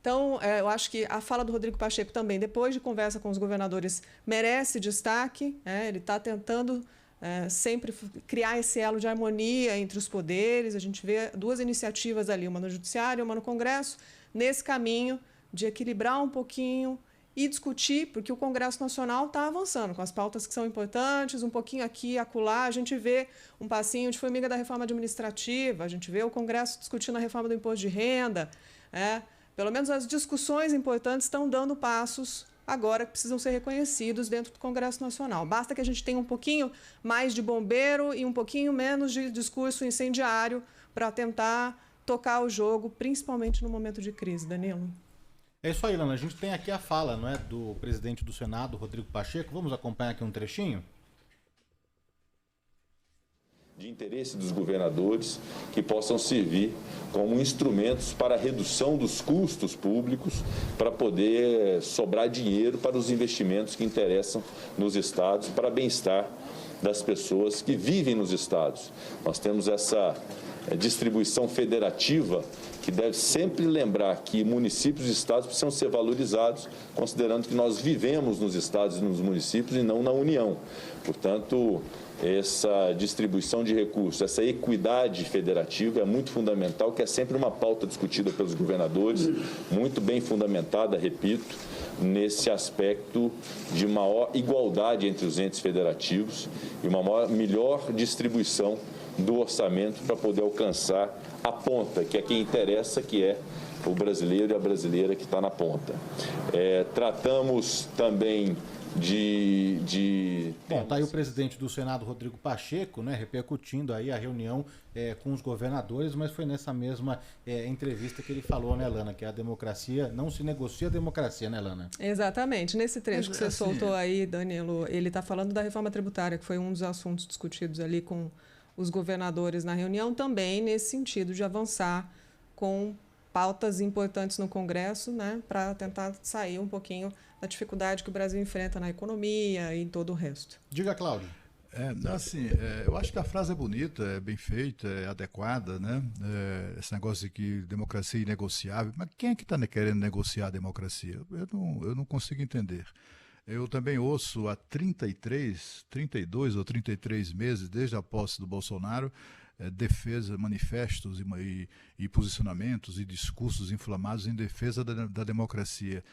Então, eu acho que a fala do Rodrigo Pacheco também, depois de conversa com os governadores, merece destaque. Ele está tentando sempre criar esse elo de harmonia entre os poderes. A gente vê duas iniciativas ali, uma no Judiciário e uma no Congresso, nesse caminho de equilibrar um pouquinho e discutir, porque o Congresso Nacional está avançando com as pautas que são importantes, um pouquinho aqui e acolá. A gente vê um passinho de formiga da reforma administrativa, a gente vê o Congresso discutindo a reforma do imposto de renda. Pelo menos as discussões importantes estão dando passos agora que precisam ser reconhecidos dentro do Congresso Nacional. Basta que a gente tenha um pouquinho mais de bombeiro e um pouquinho menos de discurso incendiário para tentar tocar o jogo, principalmente no momento de crise, Danilo. É isso aí, Lana. A gente tem aqui a fala, não é, do presidente do Senado, Rodrigo Pacheco. Vamos acompanhar aqui um trechinho? De interesse dos governadores que possam servir como instrumentos para a redução dos custos públicos, para poder sobrar dinheiro para os investimentos que interessam nos estados, para bem-estar das pessoas que vivem nos estados. Nós temos essa distribuição federativa que deve sempre lembrar que municípios e estados precisam ser valorizados, considerando que nós vivemos nos estados e nos municípios e não na União. Portanto, essa distribuição de recursos, essa equidade federativa é muito fundamental, que é sempre uma pauta discutida pelos governadores, muito bem fundamentada, repito, nesse aspecto de maior igualdade entre os entes federativos e uma melhor distribuição do orçamento para poder alcançar a ponta, que é quem interessa, que é o brasileiro e a brasileira que está na ponta. Tratamos também Bom, tá aí o presidente do Senado, Rodrigo Pacheco, né, repercutindo aí a reunião com os governadores, mas foi nessa mesma entrevista que ele falou, né, Lana, que a democracia, não se negocia a democracia, né, Lana? Exatamente. Nesse trecho que você soltou aí, Danilo, ele está falando da reforma tributária, que foi um dos assuntos discutidos ali com os governadores na reunião, também nesse sentido de avançar com pautas importantes no Congresso, né, para tentar sair um pouquinho da dificuldade que o Brasil enfrenta na economia e em todo o resto. Diga, Cláudio. Eu acho que a frase é bonita, é bem feita, é adequada, né? Esse negócio de que democracia é inegociável, mas quem é que está querendo negociar a democracia? Eu não consigo entender. Eu também ouço há 32 ou 33 meses, desde a posse do Bolsonaro, defesa, manifestos e posicionamentos e discursos inflamados em defesa da democracia.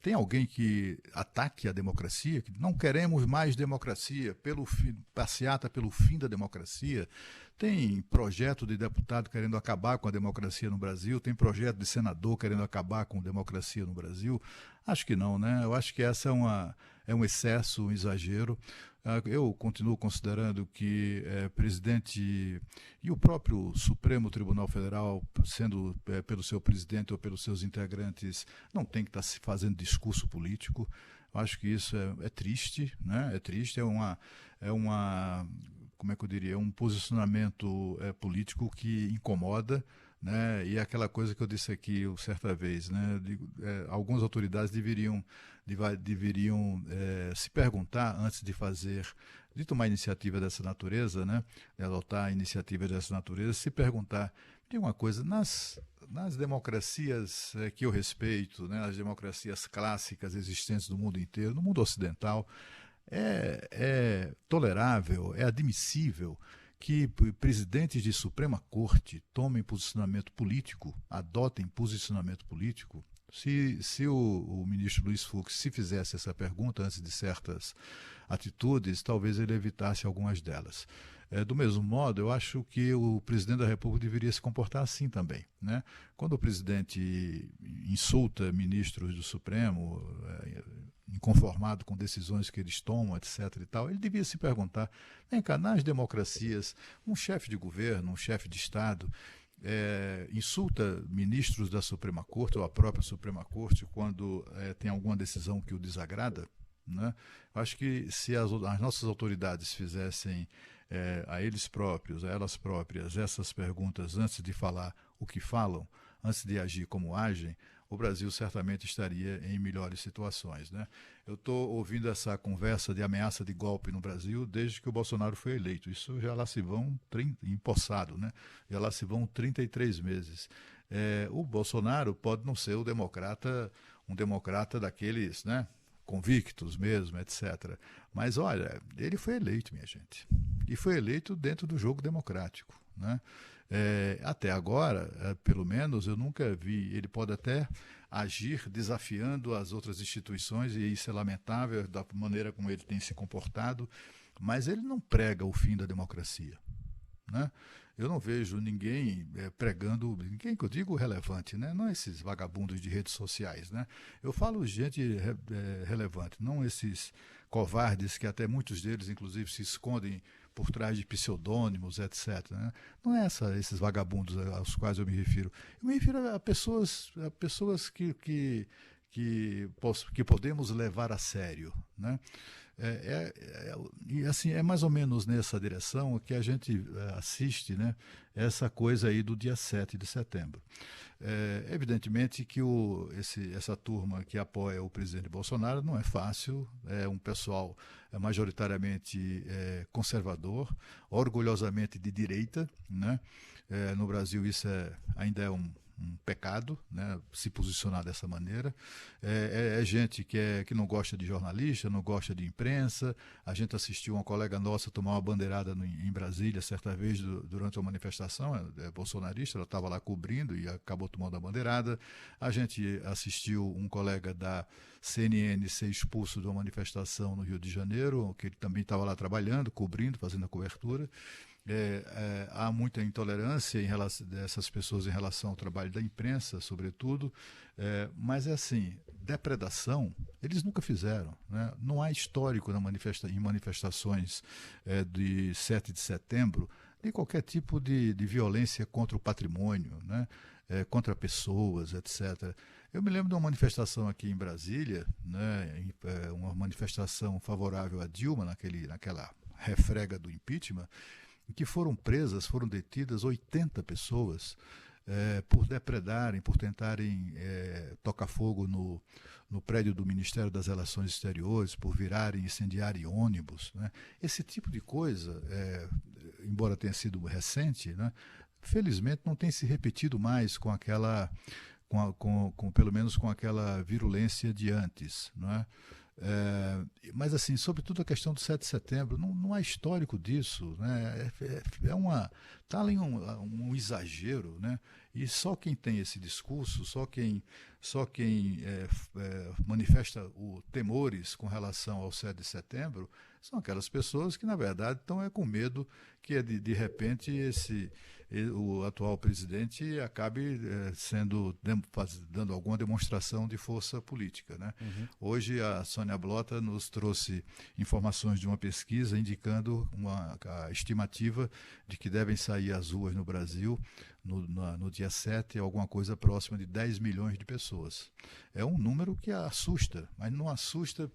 Tem alguém que ataque a democracia, que não queremos mais democracia, passeata pelo fim da democracia? Tem projeto de deputado querendo acabar com a democracia no Brasil? Tem projeto de senador querendo acabar com a democracia no Brasil? Acho que não, né? Eu acho que essa é um excesso, um exagero. Eu continuo considerando que presidente e o próprio Supremo Tribunal Federal, sendo pelo seu presidente ou pelos seus integrantes, não tem que estar se fazendo discurso político. Eu acho que isso é triste, né? É triste, como é que eu diria, um posicionamento político que incomoda, né? E é aquela coisa que eu disse aqui certa vez, né? Algumas autoridades deveriam se perguntar antes de tomar iniciativa dessa natureza, né? De adotar iniciativas dessa natureza, se perguntar, tem uma coisa, nas democracias que eu respeito, né? As democracias clássicas existentes no mundo inteiro, no mundo ocidental, é tolerável, é admissível que presidentes de Suprema Corte tomem posicionamento político, adotem posicionamento político. Se o ministro Luiz Fux se fizesse essa pergunta antes de certas atitudes, talvez ele evitasse algumas delas. Do mesmo modo, eu acho que o presidente da República deveria se comportar assim também, né? Quando o presidente insulta ministros do Supremo, inconformado com decisões que eles tomam, etc. e tal, ele devia se perguntar, vem cá, nas democracias, um chefe de governo, um chefe de Estado, insulta ministros da Suprema Corte ou a própria Suprema Corte quando tem alguma decisão que o desagrada, né? Eu acho que se as nossas autoridades fizessem a eles próprios, a elas próprias, essas perguntas antes de falar o que falam, antes de agir como agem, o Brasil certamente estaria em melhores situações, né? Eu estou ouvindo essa conversa de ameaça de golpe no Brasil desde que o Bolsonaro foi eleito. Isso já lá se vão empossado, né? Já lá se vão 33 meses. O Bolsonaro pode não ser um democrata daqueles, né, convictos mesmo, etc. Mas, olha, ele foi eleito, minha gente. E foi eleito dentro do jogo democrático, né? Até agora, pelo menos, eu nunca vi. Ele pode até agir desafiando as outras instituições, e isso é lamentável da maneira como ele tem se comportado, mas ele não prega o fim da democracia, né? Eu não vejo ninguém pregando, ninguém que eu digo relevante, né? Não esses vagabundos de redes sociais, né? Eu falo gente relevante, não esses covardes que até muitos deles, inclusive, se escondem por trás de pseudônimos, etc., né? Não é esses vagabundos aos quais eu me refiro. Eu me refiro a pessoas que podemos levar a sério, né? E assim, é mais ou menos nessa direção que a gente assiste, né, essa coisa aí do dia 7 de setembro. Evidentemente que essa turma que apoia o presidente Bolsonaro não é fácil, é um pessoal majoritariamente conservador, orgulhosamente de direita, né? No Brasil isso ainda é um pecado, né, se posicionar dessa maneira. É gente que não gosta de jornalista, não gosta de imprensa. A gente assistiu uma colega nossa tomar uma bandeirada em Brasília certa vez durante uma manifestação bolsonarista, ela estava lá cobrindo e acabou tomando a bandeirada. A gente assistiu um colega da CNN ser expulso de uma manifestação no Rio de Janeiro, que ele também estava lá trabalhando, cobrindo, fazendo a cobertura. Há muita intolerância dessas pessoas em relação ao trabalho da imprensa, sobretudo, mas é assim, depredação eles nunca fizeram, né? Não há histórico em manifestações de 7 de setembro de qualquer tipo de violência contra o patrimônio, né? Contra pessoas, etc. Eu me lembro de uma manifestação aqui em Brasília, né? Uma manifestação favorável a Dilma, naquela refrega do impeachment, em que foram detidas 80 pessoas por depredarem, por tentarem tocar fogo no prédio do Ministério das Relações Exteriores, por virarem incendiarem ônibus, né? Esse tipo de coisa, embora tenha sido recente, né, felizmente não tem se repetido mais com aquela, pelo menos com aquela virulência de antes, não é? Mas assim, sobretudo a questão do 7 de setembro, não há histórico disso, né? Tá ali um exagero, né? E só quem tem esse discurso, só quem manifesta temores com relação ao 7 de setembro, são aquelas pessoas que na verdade estão com medo que de repente o atual presidente acabe dando alguma demonstração de força política, né? Uhum. Hoje a Sônia Blota nos trouxe informações de uma pesquisa indicando a estimativa de que devem sair às ruas no Brasil no dia 7 alguma coisa próxima de 10 milhões de pessoas. É um número que assusta, mas não assusta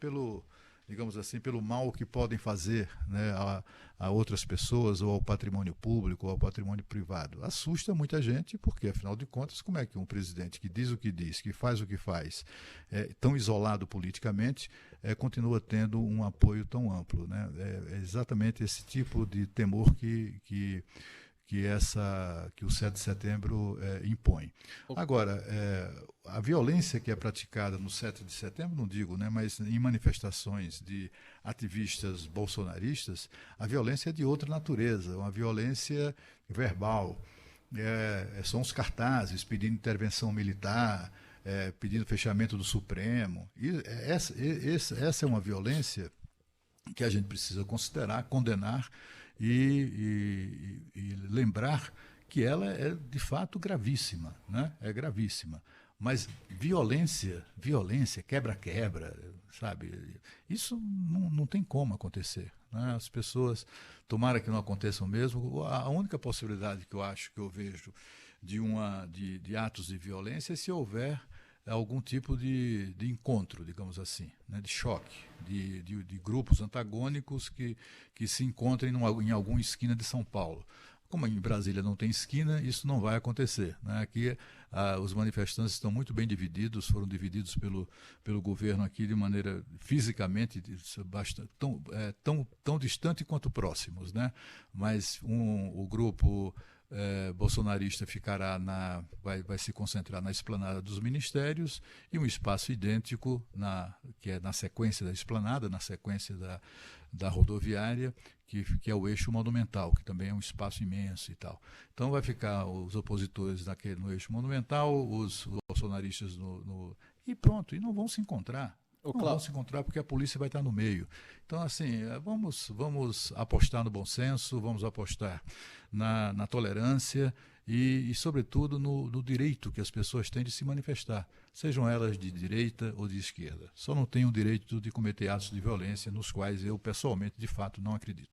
digamos assim, pelo mal que podem fazer, né, a outras pessoas, ou ao patrimônio público, ou ao patrimônio privado. Assusta muita gente, porque, afinal de contas, como é que um presidente que diz o que diz, que faz o que faz, tão isolado politicamente, continua tendo um apoio tão amplo, né? É exatamente esse tipo de temor que o 7 de setembro impõe. Agora, a violência que é praticada no 7 de setembro, não digo, né, mas em manifestações de ativistas bolsonaristas, a violência é de outra natureza, uma violência verbal. São os cartazes pedindo intervenção militar, pedindo fechamento do Supremo. E essa é uma violência que a gente precisa considerar, condenar, e lembrar que ela é de fato gravíssima, né? É gravíssima. Mas violência, quebra-quebra, sabe? Isso não tem como acontecer, né? As pessoas, tomara que não aconteçam mesmo. A única possibilidade que eu vejo de atos de violência é se houver algum tipo de encontro, digamos assim, né, de choque, de grupos antagônicos que se encontrem em alguma esquina de São Paulo. Como em Brasília não tem esquina, isso não vai acontecer, né? Aqui os manifestantes estão muito bem divididos, foram divididos pelo governo aqui de maneira fisicamente tão distante quanto próximos, né? Mas o grupo bolsonarista ficará vai se concentrar na esplanada dos ministérios e um espaço idêntico, que é na sequência da esplanada, na sequência da rodoviária, que é o eixo monumental, que também é um espaço imenso e tal. Então vai ficar os opositores no eixo monumental, os bolsonaristas e pronto, e não vão se encontrar. Não vão se encontrar porque a polícia vai estar no meio. Então, assim, vamos apostar no bom senso, vamos apostar na tolerância e sobretudo, no direito que as pessoas têm de se manifestar, sejam elas de direita ou de esquerda. Só não têm o direito de cometer atos de violência nos quais eu, pessoalmente, de fato, não acredito.